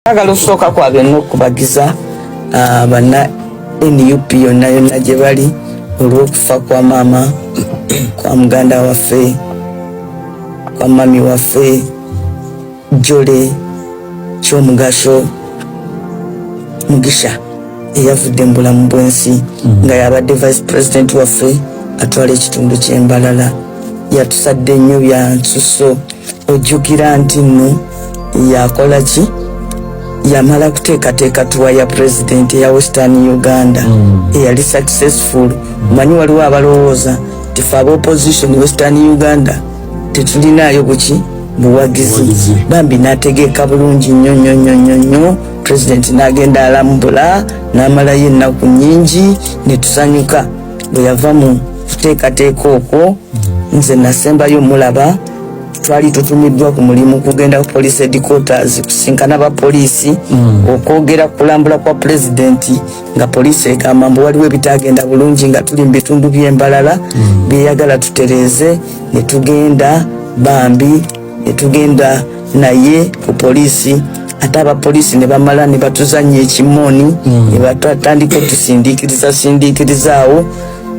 Agalo soka kwa beno kubagiza bana NUP yonna gye bali olw'okufa kwa mama kwa muganda waffe kwa mami waffe Jole ky'omugaso Mugisha eyavudde mu bulamu bw'ensi nga yabadde vice president waffe atwala ekitundu ky'Embalala yatusadde nnyo bya nsuso ojjukira nti nno yakola ki yamala kuteekateeka tuwa ya president ya Western Uganda eyali successful. Manyi waliwo abalowooza tife aba opposition Western Uganda tetulinayo buki buwagizi. Bambi n'ategeeka bulungi nnyo president n'agenda alambula n'amalayo ennaku nnyingi ne tusanyuka. Bwe yava mu kuteekateeka okwo nze nasembayo mulaba twali tutumiddwa ku mulimu kugenda ku police headquarters kusinkana ba poliisi okwogera kulambula kwa president nga poliisi egamba mbu waliwo ebitagenda bulungi nga tuli mu bitundu by'Embalala byeyagala tutereeze. ne tugenda Bambi ne tugenda naye ku poliisi ate abapoliisi ne bamala ne batuzanya ekimoni ne batandika otusindiikirizaawo.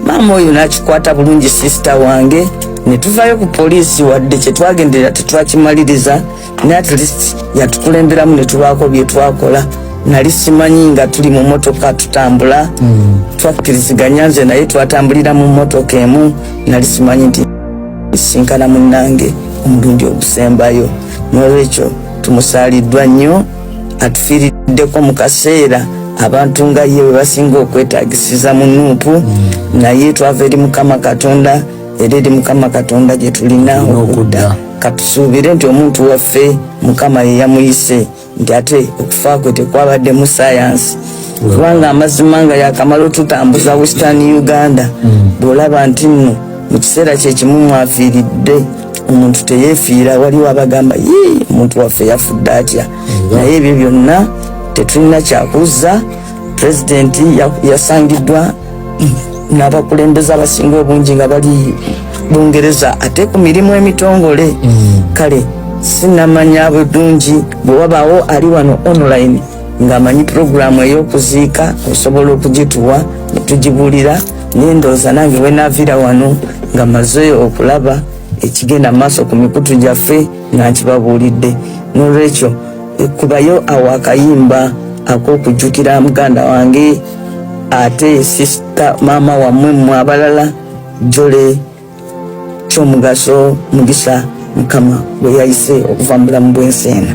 Maama oyo n'akikwata bulungi sister wange ne tuvayo ku poliisi wadde kye twagendera tetwakimaliriza ne at least yatukulemberamu ne tubaako bye twakola. Nali simanyi nga tuli mu motoka tutambula twakkiriziganya nze naye twatambulira mu motoka emu. Nali simanyi nti sinkana munnange omulundi ogusembayo. N'olwekyo tumusaaliddwa nnyo atufiiriddeko mu kaseera abantu nga ye we basinga okwetaagisiza mu Nuupu. Naye twava eri Mukama Katonda era eri Mukama Katonda gye tulina okudda. Katusuubire nti omuntu waffe Mukama ye yamuyise nti ate okufa kwe tekwabadde mu sayansi kubanga amazima nga yakamala otutambuza Western Uganda. Bw'olaba nti nno mu kiseera kyekimu mwafiiridde omuntu teyeefiira waliwo abagamba omuntu waffe yafudde atya. Naye ebyo byonna tetulina kyakuza. President yasangiddwa n'abakulembeze abasinga obungi nga bali Bungereza ate ku mirimu emitongole. Kale sinamanya bulungi bwe wabaawo ali wano online ng'amanyi programu ey'okuziika osobola okugituwa ne tugibuulira. Nendooza nange we naaviira wano nga maze okulaba ekigenda maaso ku mikutu gyaffe nga nkibabuulidde. N'olwekyo ekubayo awo akayimba ak'okujjukira muganda wange ate sister maama wammwe mmwe abalala Jole ky'omugaso Mugisha Mukama bwe yayise okuva mu bulamu bw'ensi eno.